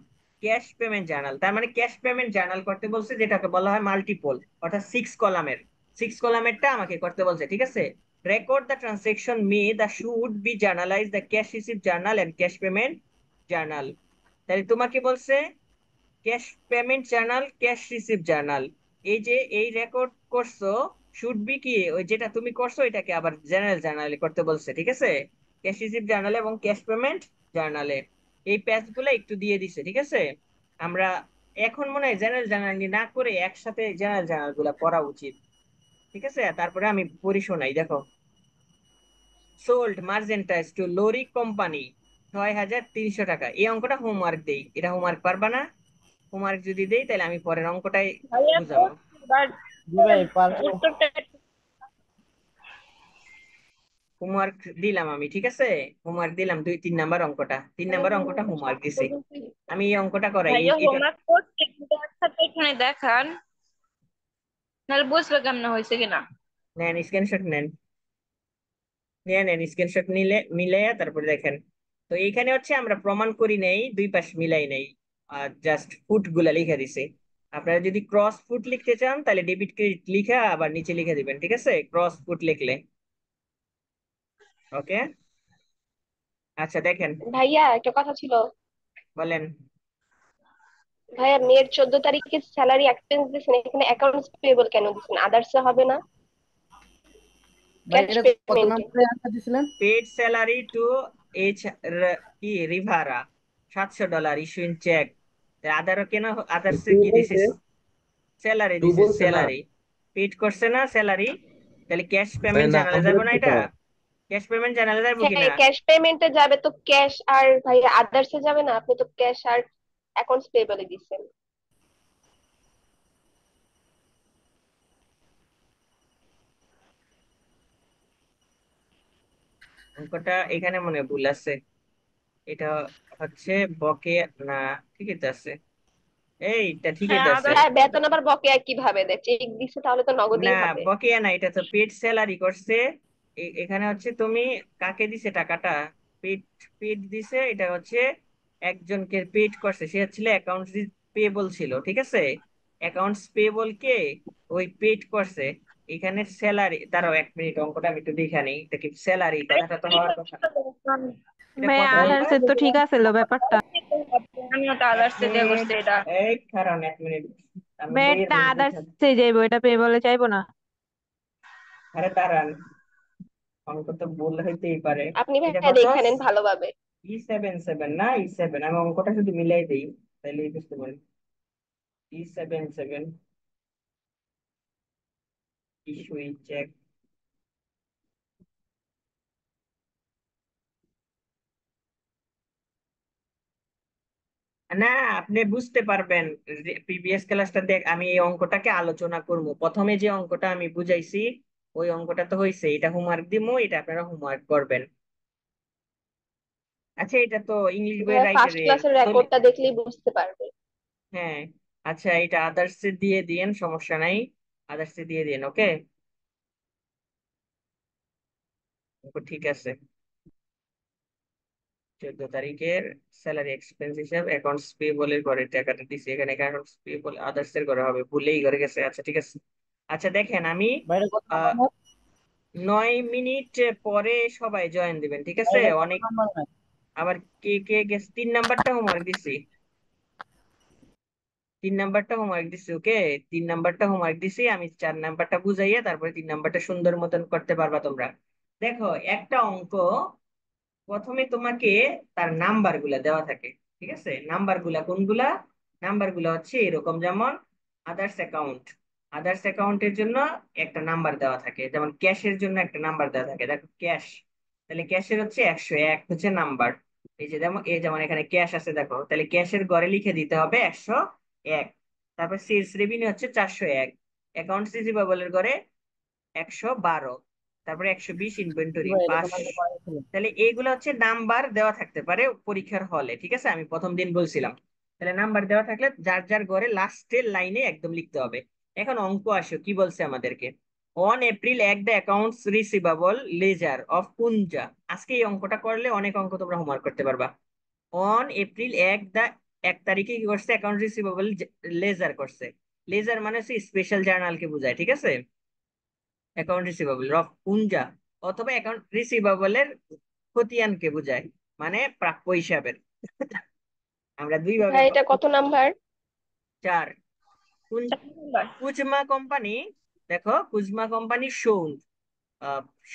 cash payment journal. তার মানে ক্যাশ পেমেন্ট জার্নাল করতে বলছে, যেটাকে বলা হয় মাল্টিপল, অর্থাৎ 6 কলামের। 6 কলামেরটা আমাকে করতে বলছে, ঠিক আছে? Record the transaction made, the should be journalize the cash receipt journal and cash payment journal. তাহলে তোমাকে বলছে cash payment journal, cash receive journal. এই যে এই রেকর্ড করছো, শুড বি কি, ওই যেটা তুমি করছো এটাকে আবার জেনারেল জার্নালে করতে বলছে, ঠিক আছে? ক্যাশ রিসিভ জার্নালে এবং ক্যাশ পেমেন্ট জার্নালে এই পেজ গুলো একটু দিয়ে দিছে, ঠিক আছে? আমরা এখন মনে হয় জেনারেল জার্নাল না করে একসাথে জেনারেল জার্নাল গুলা করা উচিত, ঠিক আছে? তারপরে আমি পড়ি শোনাই, দেখো। সোল্ড মার্জেন্টাইজ টু লোরি কোম্পানি 6,300 টাকা। এই অঙ্কটা হোমওয়ার্ক দেই, এটা হোমওয়ার্ক পারবা না? হোমওয়ার্ক যদি দেই তাহলে আমি পরের অঙ্কটাই ভাইয়া বুঝাবো। করছি, বাট জি ভাই পারবো। উত্তরটা হোমওয়ার্ক দিলাম আমি, ঠিক আছে? হোমওয়ার্ক দিলাম 2-3 নাম্বার অঙ্কটা, 3 নাম্বার অঙ্কটা হোমওয়ার্ক দিছি। আমি এই অঙ্কটা করাই, ভাইয়া এটা হোমওয়ার্ক করছি, কিন্তু একসাথে এখানে দেখান, নাহলে বুঝবে কেমন হয়েছে কিনা। নেন স্ক্রিনশট নেন, নিয়ে নেন স্ক্রিনশট নিলে মিলাইয়া তারপরে দেখেন। তো এইখানে হচ্ছে আমরা প্রমাণ করি নেই, দুই পাশ মিলাই নেই, আর জাস্ট ফুট গুলা লিখে দিছি। আপনারা যদি ক্রস ফুট লিখতে চান তাহলে ডেবিট ক্রেডিট লিখা আবার নিচে লিখে দিবেন, ঠিক আছে? ক্রস ফুট লিখলে। ওকে, আচ্ছা দেখেন, ভাইয়া একটা কথা ছিল। বলেন। ভাইয়া মেয়ের 14 তারিখে স্যালারি এক্সপেন্স দিছেন, এখানে অ্যাকাউন্টস পেয়েবল কেন দিছেন? আদার্সে হবে না? ভাই ক্যাশ এটা কত পেমেন্টে। নাম্বারে আনসার দিছিলেন? পেড স্যালারি টু এইচ কি রিভারা, $700 ইস্যুইং চেক। আদারও কেন, আদার্স টু কি দিছে? বলছে, স্যালারি টু দিছে, বলছে না। স্যালারি পেড করছে না, স্যালারি। তাহলে ক্যাশ পেমেন্ট না, জানালে আমাদের যাবো না এটা? কোথাও ক্যাশ পেমেন্ট জানালে যাবো হ্যাঁ, কিনা? ক্যাশ পেমেন্টে যাবে তো ক্যাশ, আর ভাইয়া আদার্সে যাবে না? আপনি তো ক্যাশ আর অ্যাকাউন্টস পেয়েবলে দিচ্ছেন। অঙ্কটা এখানে মনে হয় ভুল আছে। এটা হচ্ছে বকেয়া না, ঠিকই তো আছে, এইটা ঠিকই হ্যাঁ তো আছে। আদার্স। হ্যাঁ, বেতন আবার বকেয়া কিভাবে দেয়? চেক দিচ্ছে তাহলে তো না, নগদেই হবে। বকেয়া না, এটা তো পেড স্যালারি করছে। এখানে হচ্ছে তুমি কাকে দিছে টাকাটা, পেড, পেড দিছে, এটা হচ্ছে একজনকে পেড করছে, সে হচ্ছে অ্যাকাউন্টস পেয়েবল ছিল, ঠিক আছে। অ্যাকাউন্টস পেয়েবল কে ওই পেড করছে। এখানে স্যালারি, দাঁড়াও 1 মিনিট, অঙ্কটা আমি একটু দেখে নিই, এটা কি স্যালারি, কথাটা তো হওয়ার কথা। এটা ভাই কত ভাই নাম্বার? আদার্সের তো ঠিক আছে ব্যাপারটা। আমিও তো এক আদার্সে দিয়ে মিনিট করছি এটা। এই কারণ 1 মিনিট, আমি ভাই বইয়ের এটা মধ্যে দেখে। আদার্সে যাইবো, এটা পে বলে চাইবো না। আরে দাঁড়ান, অঙ্ক তো ভুল হইতেই পারে। আপনি এটা ভাইয়া কত? দেখে নেন ভালোভাবে। E77 না, E7, আমি অঙ্কটা শুধু মিলাই দিই, তাহলে বুঝতে পারি। E77, ইস্যুই check. না, আপনি বুঝতে পারবেন, প্রিভিয়াস ক্লাসটা দেখ, আমি এই অঙ্কটাকে আলোচনা করব, প্রথমে যে অঙ্কটা আমি বুঝাইছি ওই অঙ্কটা তো হয়েছে, এটা হোমওয়ার্ক দিমু, এটা আপনারা হোমওয়ার্ক করবেন। আচ্ছা, এটা তো ইংলিশ বইয়ের ভাইয়া ফার্স্ট রাইটারে ক্লাসের চলে। রেকর্ডটা দেখলেই বুঝতে পারবে। হ্যাঁ, আচ্ছা, এটা আদার্সে দিয়ে দিয়েন, সমস্যা নাই, আদার্সে দিয়ে দিন, ওকে। ঠিক আছে। 14 তারিখের স্যালারি এক্সপেন্স হিসাব অ্যাকাউন্টস পেয়েবলের ঘরে টাকাটা দিছি, এখানে অ্যাকাউন্টস পেয়েবল আদার্স এর ঘরে হবে, ভুলেই ঘরে গেছে, আচ্ছা ঠিক আছে। আচ্ছা দেখেন, আমি বাইরে কত আহ নাম্বার? 9 মিনিট পরে সবাই জয়েন দিবেন, ঠিক আছে। বাইরে কত অনেক, নাম্বার নাই? আবার কে কে গেছে, 3 নাম্বারটা হোমওয়ার্ক দিছি, 3 নাম্বারটা হোমওয়ার্ক দিছি, ওকে। 3 নাম্বারটা হোমওয়ার্ক দিছি আমি, 4 নাম্বারটা বুঝাইয়া তারপরে 3 নাম্বারটা সুন্দর মতন করতে পারবা তোমরা। দেখো, একটা অঙ্ক প্রথমে তোমাকে তার নাম্বার গুলা দেওয়া থাকে, ঠিক আছে। নাম্বার গুলা কোনগুলা? নাম্বার গুলা হচ্ছে এরকম, যেমন আদার্স অ্যাকাউন্ট, আদার্স অ্যাকাউন্টের জন্য একটা নাম্বার দেওয়া থাকে, যেমন ক্যাশের জন্য একটা নাম্বার দেওয়া থাকে, দেখো ক্যাশ, তাহলে ক্যাশের হচ্ছে 101 হচ্ছে নাম্বার। এই যেমন এখানে ক্যাশ আছে, দেখো, তাহলে ক্যাশের ঘরে লিখে দিতে হবে 101। তারপর সেলস রেভিনিউ হচ্ছে 401, অ্যাকাউন্টস রিসিভেবলের ঘরে 112, তারপরে 120 ইনভেন্টরি ভাই এটা তো 5। আমাদের পড়াইছিল। তাহলে এইগুলো হচ্ছে নাম্বার দেওয়া থাকতে পারে পরীক্ষার হলে, ঠিক আছে, আমি প্রথম দিন বলছিলাম। তাহলে নাম্বার দেওয়া থাকলে যার যার ঘরে লাস্টের লাইনে একদম লিখতে হবে। এখন অঙ্ক আসো, কি বলছে আমাদেরকে? 1 April the accounts receivable ledger of Punja. আজকে এই অঙ্কটা করলে অনেক অঙ্ক তোমরা হোমওয়ার্ক করতে পারবা। 1 এপ্রিল দ্য 1 তারিখে কি করছে? অ্যাকাউন্ট রিসিভেবল লেজার করছে। লেজার মানে হচ্ছে স্পেশাল জার্নালকে বোঝায়, ঠিক আছে। অ্যাকাউন্ট রিসিভেবল অফ পুঞ্জা, অথবা অ্যাকাউন্ট রিসিভেবলের খতিয়ানকে বোঝায়, মানে প্রাপ্য হিসাবের। আমরা দুই ভাবে ভাই এটা কত নাম্বার? 4। 4 নাম্বার। কুজমা কোম্পানি, দেখো কুজমা কোম্পানি শোন,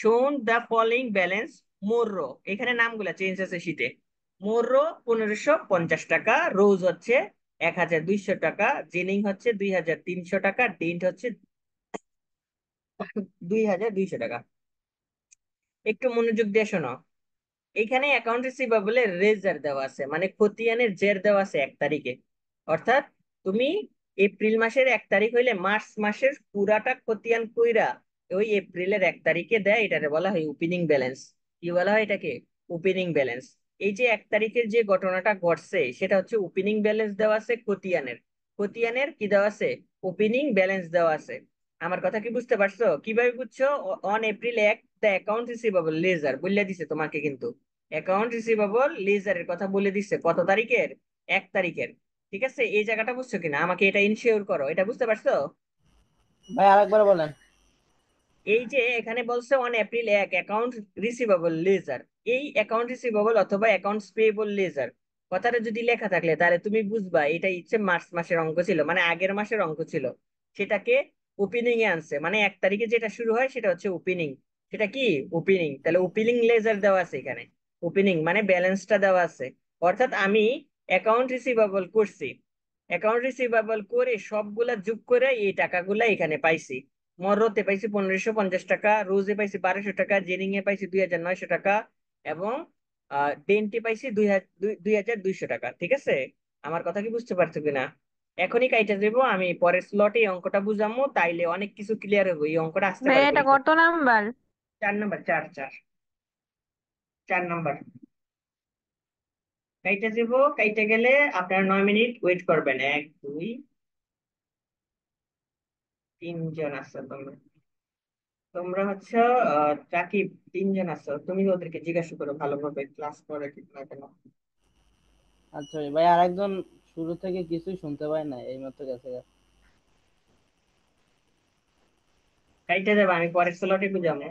শোন দ্য ফলোইং ব্যালেন্স। মোরো, এখানে নামগুলা চেঞ্জ আছে শীটে। মোরো 1550 টাকা, রোজ হচ্ছে 1200 টাকা, জেনিং হচ্ছে 2300 টাকা, ডেন্ট হচ্ছে 2200 টাকা। একটু মনোযোগ দিয়ে শোনো, এখানে অ্যাকাউন্ট রিসিভেবলের রেজার দেওয়া আছে, মানে খতিয়ানের জের দেওয়া আছে 1 তারিখে। অর্থাৎ তুমি এপ্রিল মাসের 1 তারিখ হইলে মার্চ মাসের পুরাটা খতিয়ান কইরা ওই এপ্রিলের 1 তারিখে দেয়, এটাকে বলা হয় ওপেনিং ব্যালেন্স। কি বলা হয় এটাকে? Opening balance. এই যে 1 তারিখের যে ঘটনাটা ঘটছে সেটা হচ্ছে ওপেনিং ব্যালেন্স দেওয়া আছে খতিয়ানের, খতিয়ানের কি দেওয়া আছে? ওপেনিং ব্যালেন্স দেওয়া আছে। আমার কথা কি বুঝতে পারছো? কিভাবে বুঝছো? 1 April the account receivable ledger বলে দিছে তোমাকে, কিন্তু অ্যাকাউন্ট রিসিভেবল লেজারের কথা বলে দিচ্ছে কত তারিখের? 1 তারিখের। ঠিক আছে, এই জায়গাটা বুঝছো কিনা আমাকে এটা ইনশিওর করো, এটা বুঝতে পারছো? ভাই আরেকবার বলেন। এই যে এখানে বলছে 1 এপ্রিল অ্যাকাউন্ট রিসিভেবল লেজার, এই অ্যাকাউন্ট রিসিভেবল অথবা অ্যাকাউন্টস পেয়েবল লেজার কথাটা যদি লেখা থাকলে তাহলে তুমি বুঝবা এটা ইচ্ছে মার্চ মাসের অঙ্ক ছিল, মানে আগের মাসের অঙ্ক ছিল। সেটাকে ওপেনিং এ আনছে, মানে 1 তারিখে যেটা শুরু হয় সেটা হচ্ছে ওপেনিং। সেটা কি? ওপেনিং। তাহলে ওপেনিং লেজার দেওয়া আছে এখানে, ওপেনিং মানে ব্যালেন্সটা দেওয়া আছে। অর্থাৎ আমি অ্যাকাউন্ট রিসিভেবল করছি, অ্যাকাউন্ট রিসিভেবল করে সবগুলা যোগ করে এই টাকাগুলা এখানে পাইছি। মররতে পাইছি 1550 টাকা, রোজে পাইছি 1200 টাকা, জেনিং এ পাইছি 2900 টাকা, এবং ডেন্টে পাইছি 2200 টাকা, ঠিক আছে। আমার কথা কি বুঝতে পারছো কিনা? এখনই কাইটা দেবো, আমি পরের স্লটে এই অঙ্কটা বুঝামো, তাইলে অনেক কিছু ক্লিয়ার হবে, এই অঙ্কটা আসতে ভাই পারে এটা পরীক্ষা। কত নাম্বার? 4 নাম্বার, 4 4। 4 নাম্বার। কাইটা দিব, কাইটা গেলে আপনার 9 মিনিট ওয়েট করবেন। 1 2 3 জন আছো তোমরা। তোমরা হচ্ছে রাকিব, 3 জন আছো, তুমি ওদেরকে জিজ্ঞাসা করো ভালোভাবে ক্লাস করে কি না কেন। আচ্ছা ভাই, আরেকজন শুরু থেকে কিছুই শুনতে পায় না, এইমাত্র গেছে। কাইটা যাবে, আমি পরের স্লটে যাবো।